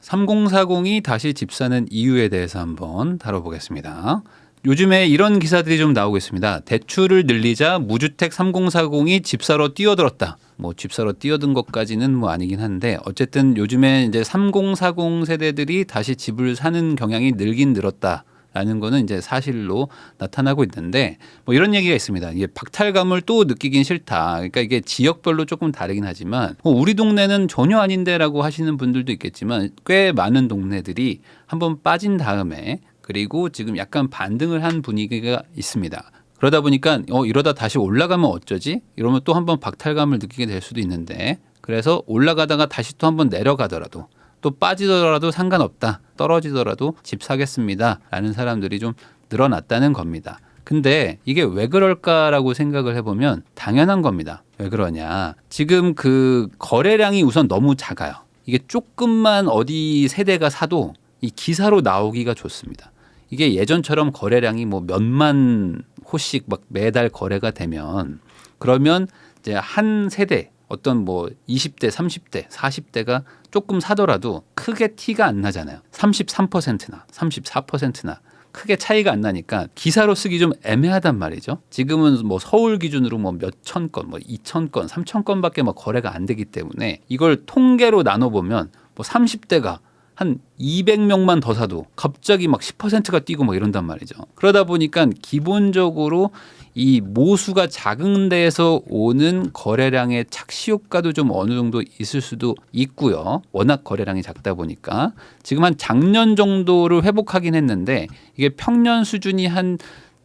3040이 다시 집 사는 이유에 대해서 한번 다뤄보겠습니다. 요즘에 이런 기사들이 좀 나오고 있습니다. 대출을 늘리자 무주택 3040이 집 사러 뛰어들었다. 뭐 집 사러 뛰어든 것까지는 뭐 아니긴 한데 어쨌든 요즘에 이제 3040 세대들이 다시 집을 사는 경향이 늘긴 늘었다. 라는 거는 이제 사실로 나타나고 있는데 뭐 이런 얘기가 있습니다. 이게 박탈감을 또 느끼긴 싫다. 그러니까 이게 지역별로 조금 다르긴 하지만 우리 동네는 전혀 아닌데라고 하시는 분들도 있겠지만 꽤 많은 동네들이 한번 빠진 다음에 그리고 지금 약간 반등을 한 분위기가 있습니다. 그러다 보니까 이러다 다시 올라가면 어쩌지? 이러면 또 한번 박탈감을 느끼게 될 수도 있는데 그래서 올라가다가 다시 또 한번 내려가더라도 또 빠지더라도 상관없다. 떨어지더라도 집 사겠습니다. 라는 사람들이 좀 늘어났다는 겁니다. 근데 이게 왜 그럴까라고 생각을 해보면 당연한 겁니다. 왜 그러냐. 지금 그 거래량이 우선 너무 작아요. 이게 조금만 어디 세대가 사도 이 기사로 나오기가 좋습니다. 이게 예전처럼 거래량이 뭐 몇만 호씩 막 매달 거래가 되면 그러면 이제 한 세대 어떤 뭐 20대, 30대, 40대가 조금 사더라도 크게 티가 안 나잖아요. 33%나 34%나 크게 차이가 안 나니까 기사로 쓰기 좀 애매하단 말이죠. 지금은 뭐 서울 기준으로 뭐 몇천 건, 뭐 2천 건, 3천 건밖에 뭐 거래가 안 되기 때문에 이걸 통계로 나눠보면 뭐 30대가 한 200명만 더 사도 갑자기 막 10%가 뛰고 막 이런단 말이죠. 그러다 보니까 기본적으로 이 모수가 작은 데에서 오는 거래량의 착시 효과도 좀 어느 정도 있을 수도 있고요. 워낙 거래량이 작다 보니까 지금 한 작년 정도를 회복하긴 했는데 이게 평년 수준이 한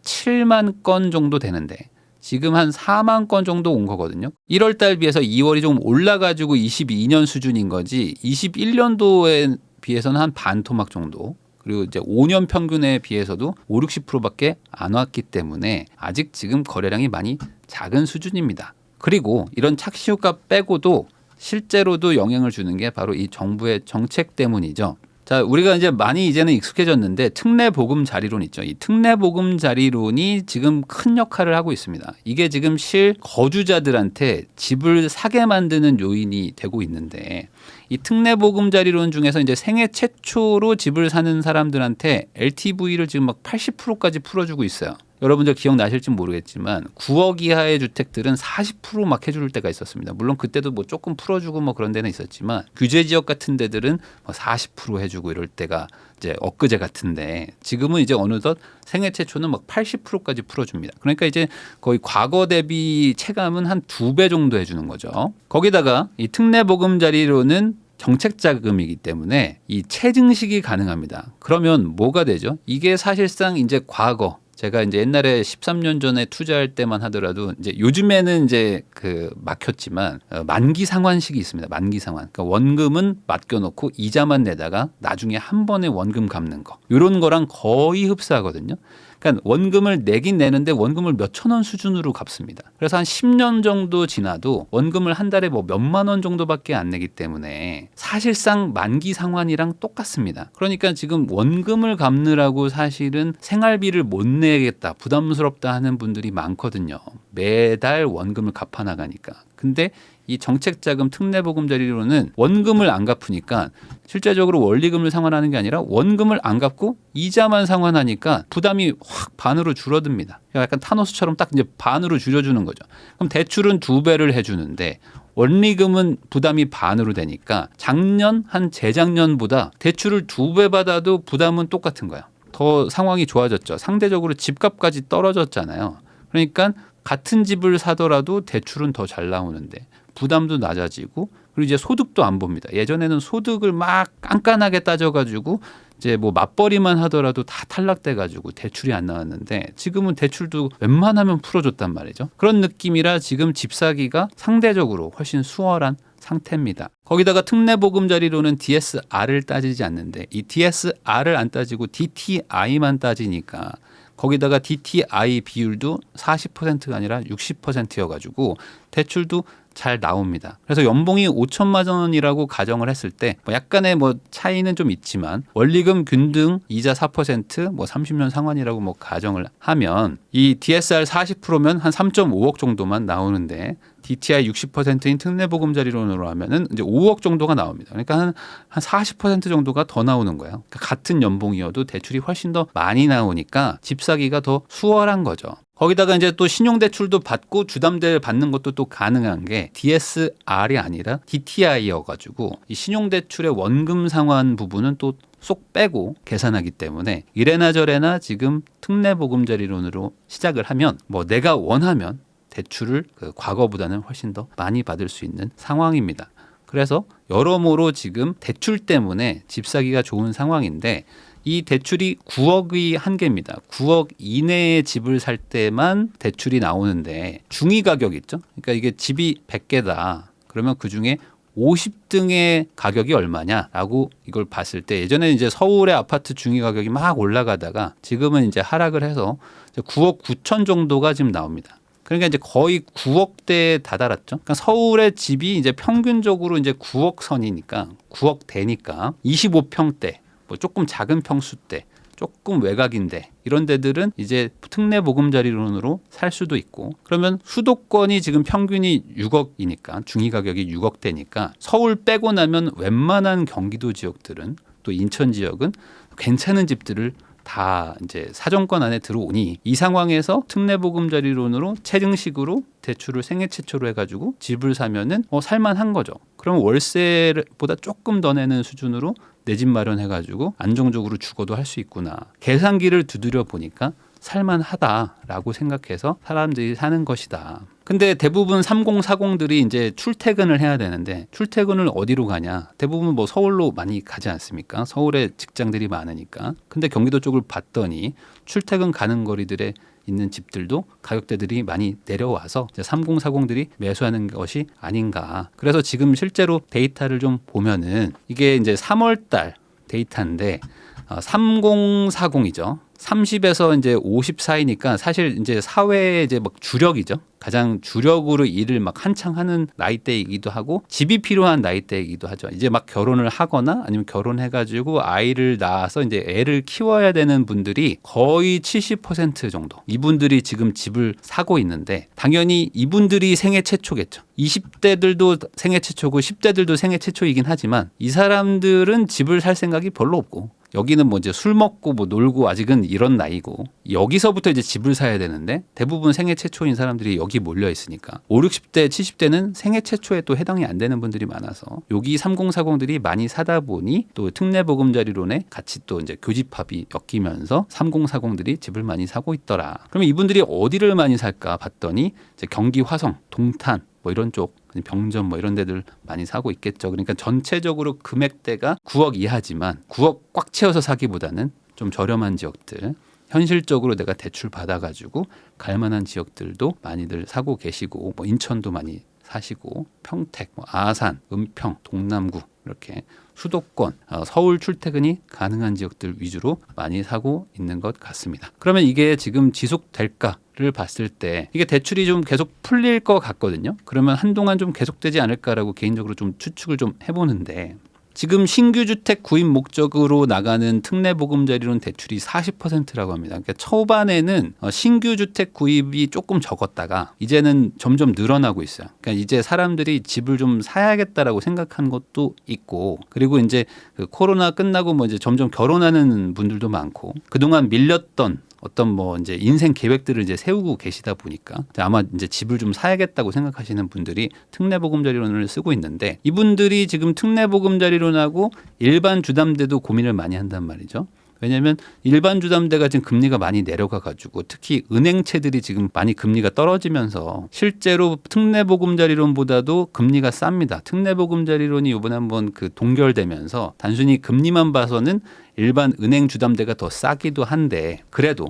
7만 건 정도 되는데 지금 한 4만 건 정도 온 거거든요. 1월 달 비해서 2월이 좀 올라가지고 22년 수준인 거지 21년도에 비해서는 한 반 토막 정도 그리고 이제 5년 평균에 비해서도 5, 60%밖에 안 왔기 때문에 아직 지금 거래량이 많이 작은 수준입니다. 그리고 이런 착시 효과 빼고도 실제로도 영향을 주는 게 바로 이 정부의 정책 때문이죠. 자, 우리가 이제 많이 이제는 익숙해졌는데 특례보금자리론 있죠. 이 특례보금자리론이 지금 큰 역할을 하고 있습니다. 이게 지금 실거주자들한테 집을 사게 만드는 요인이 되고 있는데 이 특례보금자리론 중에서 이제 생애 최초로 집을 사는 사람들한테 LTV를 지금 막 80%까지 풀어주고 있어요. 여러분들 기억나실지 모르겠지만 9억 이하의 주택들은 40% 해줄 때가 있었습니다. 물론 그때도 뭐 조금 풀어주고 뭐 그런 데는 있었지만 규제 지역 같은 데들은 뭐 40% 해주고 이럴 때가 이제 엊그제 같은데 지금은 이제 어느덧 생애 최초는 막 80%까지 풀어줍니다. 그러니까 이제 거의 과거 대비 체감은 한 2배 정도 해주는 거죠. 거기다가 이 특례보금자리론은 정책 자금이기 때문에 이 체증식이 가능합니다. 그러면 뭐가 되죠? 이게 사실상 이제 과거 제가 이제 옛날에 13년 전에 투자할 때만 하더라도 이제 요즘에는 이제 그 막혔지만 만기 상환식이 있습니다. 만기 상환. 그러니까 원금은 맡겨놓고 이자만 내다가 나중에 한 번에 원금 갚는 거. 이런 거랑 거의 흡사하거든요. 그러니까 원금을 내긴 내는데 원금을 몇천 원 수준으로 갚습니다. 그래서 한 10년 정도 지나도 원금을 한 달에 뭐 몇만 원 정도밖에 안 내기 때문에 사실상 만기 상환이랑 똑같습니다. 그러니까 지금 원금을 갚느라고 사실은 생활비를 못 내겠다, 부담스럽다 하는 분들이 많거든요. 매달 원금을 갚아 나가니까. 근데 이 정책자금 특례보금자리론은 원금을 안 갚으니까 실제적으로 원리금을 상환하는 게 아니라 원금을 안 갚고 이자만 상환하니까 부담이 확 반으로 줄어듭니다. 약간 타노스처럼 딱 이제 반으로 줄여주는 거죠. 그럼 대출은 2배를 해주는데 원리금은 부담이 반으로 되니까 작년 한 재작년보다 대출을 2배 받아도 부담은 똑같은 거야. 더 상황이 좋아졌죠. 상대적으로 집값까지 떨어졌잖아요. 그러니까 같은 집을 사더라도 대출은 더 잘 나오는데 부담도 낮아지고 그리고 이제 소득도 안 봅니다. 예전에는 소득을 막 깐깐하게 따져가지고 이제 뭐 맞벌이만 하더라도 다 탈락돼가지고 대출이 안 나왔는데 지금은 대출도 웬만하면 풀어줬단 말이죠. 그런 느낌이라 지금 집 사기가 상대적으로 훨씬 수월한 상태입니다. 거기다가 특례보금자리론은 DSR을 따지지 않는데 이 DSR을 안 따지고 DTI만 따지니까 거기다가 DTI 비율도 40%가 아니라 60%여가지고 대출도 잘 나옵니다. 그래서 연봉이 5천만 원이라고 가정을 했을 때 뭐 약간의 뭐 차이는 좀 있지만 원리금 균등 이자 4% 뭐 30년 상환이라고 뭐 가정을 하면 이 DSR 40%면 한 3.5억 정도만 나오는데 DTI 60%인 특례보금자리론으로 하면은 이제 5억 정도가 나옵니다. 그러니까 한 40% 정도가 더 나오는 거예요. 그러니까 같은 연봉이어도 대출이 훨씬 더 많이 나오니까 집 사기가 더 수월한 거죠. 거기다가 이제 또 신용대출도 받고 주담대 받는 것도 또 가능한 게 DSR이 아니라 DTI여가지고 이 신용대출의 원금 상환 부분은 또 쏙 빼고 계산하기 때문에 이래나 저래나 지금 특례보금자리론으로 시작을 하면 뭐 내가 원하면 대출을 그 과거보다는 훨씬 더 많이 받을 수 있는 상황입니다. 그래서 여러모로 지금 대출 때문에 집 사기가 좋은 상황인데 이 대출이 9억이 한계입니다. 9억 이내의 집을 살 때만 대출이 나오는데 중위 가격 있죠. 그러니까 이게 집이 100개다. 그러면 그중에 50등의 가격이 얼마냐라고 이걸 봤을 때 예전에 이제 서울의 아파트 중위 가격이 막 올라가다가 지금은 이제 하락을 해서 9억 9천 정도가 지금 나옵니다. 그러니까 이제 거의 9억대에 다다랐죠. 그러니까 서울의 집이 이제 평균적으로 이제 9억 선이니까 9억 대니까 25평대, 뭐 조금 작은 평수대, 조금 외곽인데 이런 데들은 이제 특례보금자리론으로 살 수도 있고 그러면 수도권이 지금 평균이 6억이니까 중위 가격이 6억대니까 서울 빼고 나면 웬만한 경기도 지역들은 또 인천 지역은 괜찮은 집들을 다 이제 사정권 안에 들어오니 이 상황에서 특례보금자리론으로 체증식으로 대출을 생애 최초로 해가지고 집을 사면은 살만한 거죠. 그럼 월세보다 조금 더 내는 수준으로 내 집 마련해가지고 안정적으로 주거도 할 수 있구나. 계산기를 두드려 보니까 살만하다라고 생각해서 사람들이 사는 것이다. 근데 대부분 3040들이 이제 출퇴근을 해야 되는데 출퇴근을 어디로 가냐? 대부분 뭐 서울로 많이 가지 않습니까? 서울에 직장들이 많으니까. 근데 경기도 쪽을 봤더니 출퇴근 가는 거리들에 있는 집들도 가격대들이 많이 내려와서 3040들이 매수하는 것이 아닌가. 그래서 지금 실제로 데이터를 좀 보면은 이게 이제 3월 달 데이터인데 3040이죠. 30에서 이제 50 사이니까 사실 이제 사회의 이제 막 주력이죠. 가장 주력으로 일을 막 한창 하는 나이대이기도 하고 집이 필요한 나이대이기도 하죠. 이제 막 결혼을 하거나 아니면 결혼해가지고 아이를 낳아서 이제 애를 키워야 되는 분들이 거의 70% 정도. 이분들이 지금 집을 사고 있는데 당연히 이분들이 생애 최초겠죠. 20대들도 생애 최초고 10대들도 생애 최초이긴 하지만 이 사람들은 집을 살 생각이 별로 없고 여기는 뭐 이제 술 먹고 뭐 놀고 아직은 이런 나이고 여기서부터 이제 집을 사야 되는데 대부분 생애 최초인 사람들이 여기 몰려 있으니까 5, 60대, 70대는 생애 최초에 또 해당이 안 되는 분들이 많아서 여기 3040들이 많이 사다 보니 또 특례보금자리론에 같이 또 이제 교집합이 엮이면서 3040들이 집을 많이 사고 있더라. 그러면 이분들이 어디를 많이 살까 봤더니 이제 경기 화성, 동탄 뭐 이런 쪽 병점 뭐 이런 데들 많이 사고 있겠죠. 그러니까 전체적으로 금액대가 9억 이하지만 9억 꽉 채워서 사기보다는 좀 저렴한 지역들 현실적으로 내가 대출 받아가지고 갈 만한 지역들도 많이들 사고 계시고 뭐 인천도 많이 사시고 평택, 뭐 아산, 은평, 동남구 이렇게 수도권, 서울 출퇴근이 가능한 지역들 위주로 많이 사고 있는 것 같습니다. 그러면 이게 지금 지속될까를 봤을 때 이게 대출이 좀 계속 풀릴 것 같거든요. 그러면 한동안 좀 계속되지 않을까라고 개인적으로 좀 추측을 좀 해보는데 지금 신규 주택 구입 목적으로 나가는 특례보금자리론 대출이 40%라고 합니다. 그러니까 초반에는 신규 주택 구입이 조금 적었다가 이제는 점점 늘어나고 있어요. 그러니까 이제 사람들이 집을 좀 사야겠다라고 생각한 것도 있고 그리고 이제 그 코로나 끝나고 뭐 이제 점점 결혼하는 분들도 많고 그동안 밀렸던 어떤 뭐 이제 인생 계획들을 이제 세우고 계시다 보니까 아마 이제 집을 좀 사야겠다고 생각하시는 분들이 특례보금자리론을 쓰고 있는데 이분들이 지금 특례보금자리론하고 일반 주담대도 고민을 많이 한단 말이죠. 왜냐하면 일반 주담대가 지금 금리가 많이 내려가 가지고 특히 은행채들이 지금 많이 금리가 떨어지면서 실제로 특례보금자리론보다도 금리가 쌉니다. 특례보금자리론이 이번에 한번 그 동결되면서 단순히 금리만 봐서는 일반 은행 주담대가 더 싸기도 한데 그래도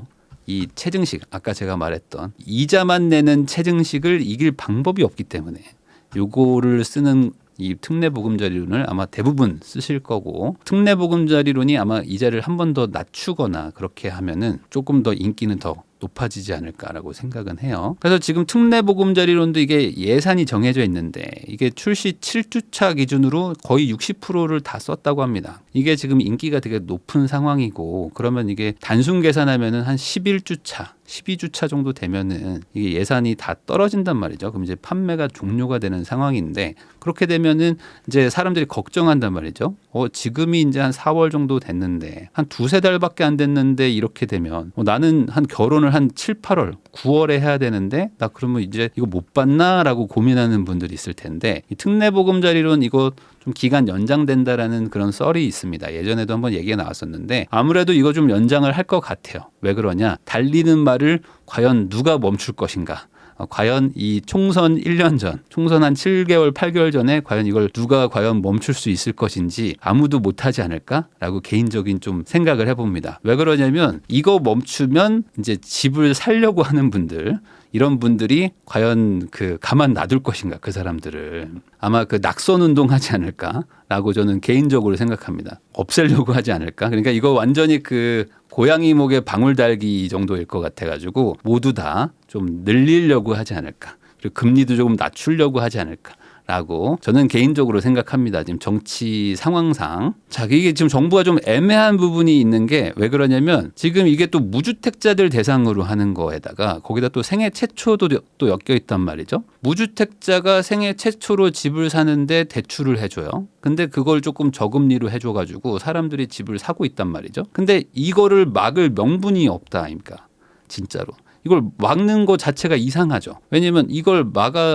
이 체증식 아까 제가 말했던 이자만 내는 체증식을 이길 방법이 없기 때문에 요거를 쓰는 이 특례보금자리론을 아마 대부분 쓰실 거고 특례보금자리론이 아마 이자를 한 번 더 낮추거나 그렇게 하면은 조금 더 인기는 더 높아지지 않을까라고 생각은 해요. 그래서 지금 특례보금자리론도 이게 예산이 정해져 있는데 이게 출시 7주차 기준으로 거의 60%를 다 썼다고 합니다. 이게 지금 인기가 되게 높은 상황이고 그러면 이게 단순 계산하면은 한 11주차 12주차 정도 되면은 이게 예산이 다 떨어진단 말이죠. 그럼 이제 판매가 종료가 되는 상황인데 그렇게 되면은 이제 사람들이 걱정한단 말이죠. 지금이 이제 한 4월 정도 됐는데 한 두세 달밖에 안 됐는데 이렇게 되면 나는 한 결혼을 한 7, 8월, 9월에 해야 되는데 나 그러면 이제 이거 못 받나라고 고민하는 분들이 있을 텐데 이 특례보금자리론 이거 좀 기간 연장된다라는 그런 썰이 있습니다. 예전에도 한번 얘기가 나왔었는데 아무래도 이거 좀 연장을 할 것 같아요. 왜 그러냐? 달리는 말을 과연 누가 멈출 것인가? 과연 이 총선 1년 전, 총선 한 7개월, 8개월 전에 과연 이걸 누가 과연 멈출 수 있을 것인지 아무도 못하지 않을까라고 개인적인 좀 생각을 해봅니다. 왜 그러냐면 이거 멈추면 이제 집을 살려고 하는 분들 이런 분들이 과연 가만 놔둘 것인가 그 사람들을 아마 낙선 운동하지 않을까라고 저는 개인적으로 생각합니다. 없애려고 하지 않을까. 그러니까 이거 완전히 고양이 목에 방울 달기 정도일 것 같아가지고 모두 다 좀 늘리려고 하지 않을까. 그리고 금리도 조금 낮추려고 하지 않을까. 라고 저는 개인적으로 생각합니다. 지금 정치 상황상. 자, 이게 지금 정부가 좀 애매한 부분이 있는 게 왜 그러냐면 지금 이게 또 무주택자들 대상으로 하는 거에다가 거기다 또 생애 최초도 또 엮여 있단 말이죠. 무주택자가 생애 최초로 집을 사는데 대출을 해줘요. 근데 그걸 조금 저금리로 해줘가지고 사람들이 집을 사고 있단 말이죠. 근데 이거를 막을 명분이 없다 아닙니까? 진짜로. 이걸 막는 것 자체가 이상하죠. 왜냐하면 이걸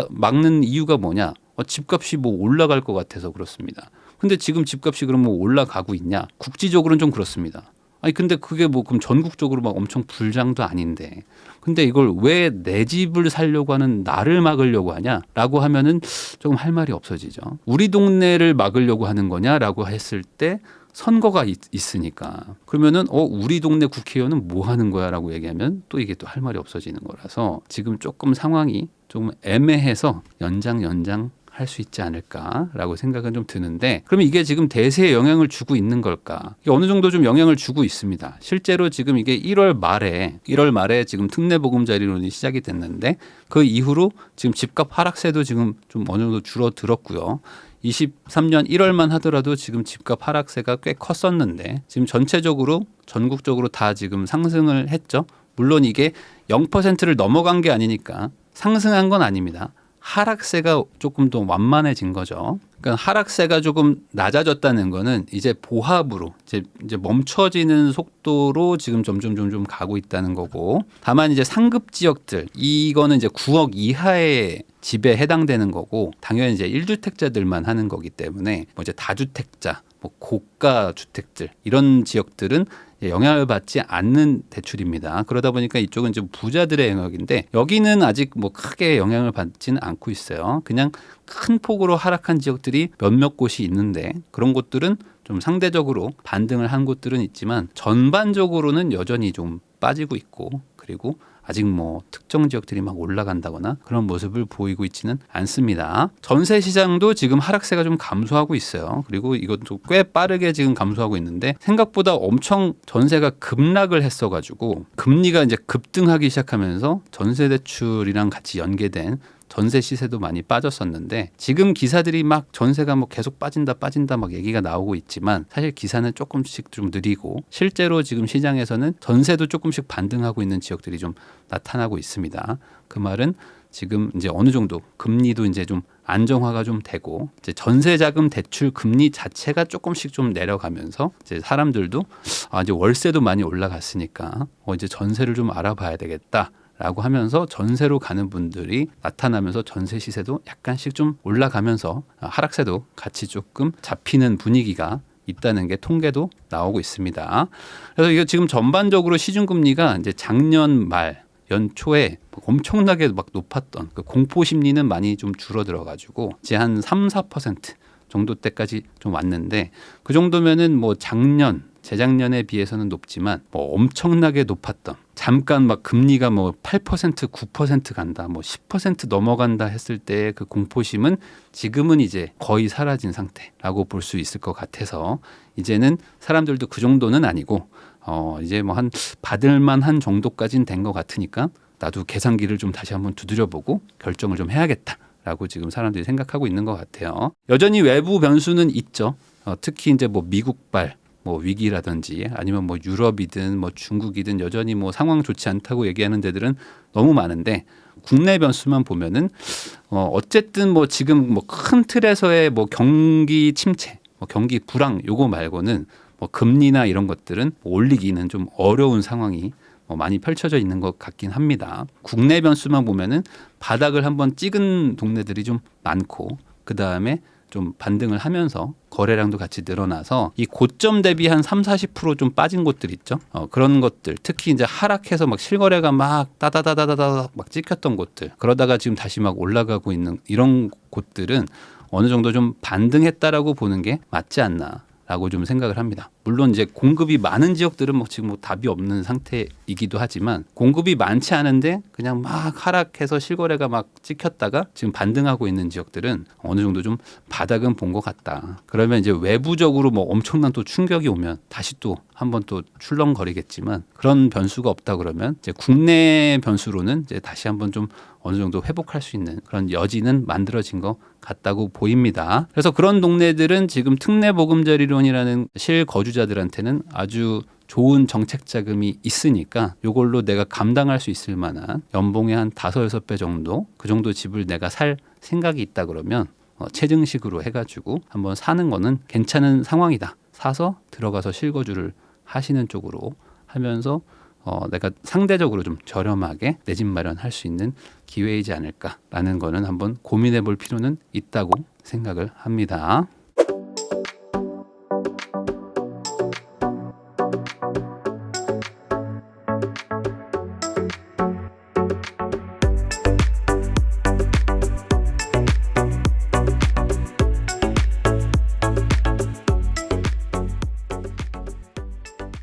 막는 이유가 뭐냐? 집값이 올라갈 것 같아서 그렇습니다. 근데 지금 집값이 그럼 올라가고 있냐? 국지적으로는 좀 그렇습니다. 아니 근데 그게 그럼 전국적으로 막 엄청 불장도 아닌데 근데 이걸 왜 내 집을 살려고 하는 나를 막으려고 하냐라고 하면은 조금 할 말이 없어지죠. 우리 동네를 막으려고 하는 거냐라고 했을 때 선거가 있으니까 그러면은 우리 동네 국회의원은 뭐 하는 거야라고 얘기하면 또 이게 또 할 말이 없어지는 거라서 지금 조금 상황이 좀 애매해서 연장 할 수 있지 않을까라고 생각은 좀 드는데 그러면 이게 지금 대세에 영향을 주고 있는 걸까? 이게 어느 정도 좀 영향을 주고 있습니다. 실제로 지금 이게 1월 말에 지금 특례보금자리론이 시작이 됐는데 그 이후로 지금 집값 하락세도 지금 좀 어느 정도 줄어들었고요. 23년 1월만 하더라도 지금 집값 하락세가 꽤 컸었는데 지금 전국적으로 다 지금 상승을 했죠. 물론 이게 0%를 넘어간 게 아니니까 상승한 건 아닙니다. 하락세가 조금 더 완만해진 거죠. 그러니까 하락세가 조금 낮아졌다는 거는 이제 보합으로 이제 멈춰지는 속도로 지금 점점 가고 있다는 거고 다만 이제 상급 지역들 이거는 이제 9억 이하의 집에 해당되는 거고 당연히 이제 1주택자들만 하는 거기 때문에 이제 다주택자 고가 주택들 이런 지역들은 영향을 받지 않는 대출입니다. 그러다 보니까 이쪽은 좀 부자들의 영역인데 여기는 아직 크게 영향을 받지는 않고 있어요. 그냥 큰 폭으로 하락한 지역들이 몇몇 곳이 있는데 그런 곳들은 좀 상대적으로 반등을 한 곳들은 있지만 전반적으로는 여전히 좀 빠지고 있고 그리고 아직 특정 지역들이 막 올라간다거나 그런 모습을 보이고 있지는 않습니다. 전세 시장도 지금 하락세가 좀 감소하고 있어요. 그리고 이것도 꽤 빠르게 지금 감소하고 있는데 생각보다 엄청 전세가 급락을 했어가지고 금리가 이제 급등하기 시작하면서 전세 대출이랑 같이 연계된 전세 시세도 많이 빠졌었는데 지금 기사들이 막 전세가 계속 빠진다 막 얘기가 나오고 있지만 사실 기사는 조금씩 좀 느리고 실제로 지금 시장에서는 전세도 조금씩 반등하고 있는 지역들이 좀 나타나고 있습니다. 그 말은 지금 이제 어느 정도 금리도 이제 좀 안정화가 좀 되고 이제 전세자금 대출 금리 자체가 조금씩 좀 내려가면서 이제 사람들도 이제 월세도 많이 올라갔으니까 이제 전세를 좀 알아봐야 되겠다. 라고 하면서 전세로 가는 분들이 나타나면서 전세 시세도 약간씩 좀 올라가면서 하락세도 같이 조금 잡히는 분위기가 있다는 게 통계도 나오고 있습니다. 그래서 이거 지금 전반적으로 시중금리가 이제 작년 말 연초에 엄청나게 막 높았던 공포 심리는 많이 좀 줄어들어가지고 이제 한 3, 4% 정도 때까지 좀 왔는데 그 정도면은 재작년에 비해서는 높지만 엄청나게 높았던 잠깐 금리가 8%, 9% 간다, 10% 넘어간다 했을 때의 그 공포심은 지금은 이제 거의 사라진 상태라고 볼 수 있을 것 같아서 이제는 사람들도 그 정도는 아니고 이제 한 받을만한 정도까지는 된 것 같으니까 나도 계산기를 좀 다시 한번 두드려보고 결정을 좀 해야겠다. 라고 지금 사람들이 생각하고 있는 것 같아요. 여전히 외부 변수는 있죠. 특히 이제 미국발 뭐 위기라든지 아니면 뭐 유럽이든 뭐 중국이든 여전히 뭐 상황 좋지 않다고 얘기하는 데들은 너무 많은데 국내 변수만 보면은 어쨌든 뭐 지금 뭐 큰 틀에서의 뭐 경기 침체, 뭐 경기 불황 요거 말고는 뭐 금리나 이런 것들은 올리기는 좀 어려운 상황이 많이 펼쳐져 있는 것 같긴 합니다. 국내 변수만 보면은 바닥을 한번 찍은 동네들이 좀 많고 그 다음에 좀 반등을 하면서 거래량도 같이 늘어나서 이 고점 대비 한 30-40% 좀 빠진 곳들 있죠. 그런 것들 특히 이제 하락해서 막 실거래가 막 따다다다다다 막 찍혔던 곳들 그러다가 지금 다시 막 올라가고 있는 이런 곳들은 어느 정도 좀 반등했다라고 보는 게 맞지 않나. 라고 좀 생각을 합니다. 물론 이제 공급이 많은 지역들은 뭐 지금 뭐 답이 없는 상태이기도 하지만 공급이 많지 않은데 그냥 막 하락해서 실거래가 막 찍혔다가 지금 반등하고 있는 지역들은 어느 정도 좀 바닥은 본 것 같다. 그러면 이제 외부적으로 뭐 엄청난 또 충격이 오면 다시 또 한번 또 출렁거리겠지만 그런 변수가 없다 그러면 이제 국내 변수로는 이제 다시 한번 좀 어느 정도 회복할 수 있는 그런 여지는 만들어진 것 같다고 보입니다. 그래서 그런 동네들은 지금 특례 보금자리론이라는 실거주자들한테는 아주 좋은 정책 자금이 있으니까 이걸로 내가 감당할 수 있을 만한 연봉의 한 5-6배 정도 그 정도 집을 내가 살 생각이 있다 그러면 체증식으로 해가지고 한번 사는 거는 괜찮은 상황이다. 사서 들어가서 실거주를 하시는 쪽으로 하면서 내가 상대적으로 좀 저렴하게 내 집 마련할 수 있는 기회이지 않을까라는 거는 한번 고민해 볼 필요는 있다고 생각을 합니다.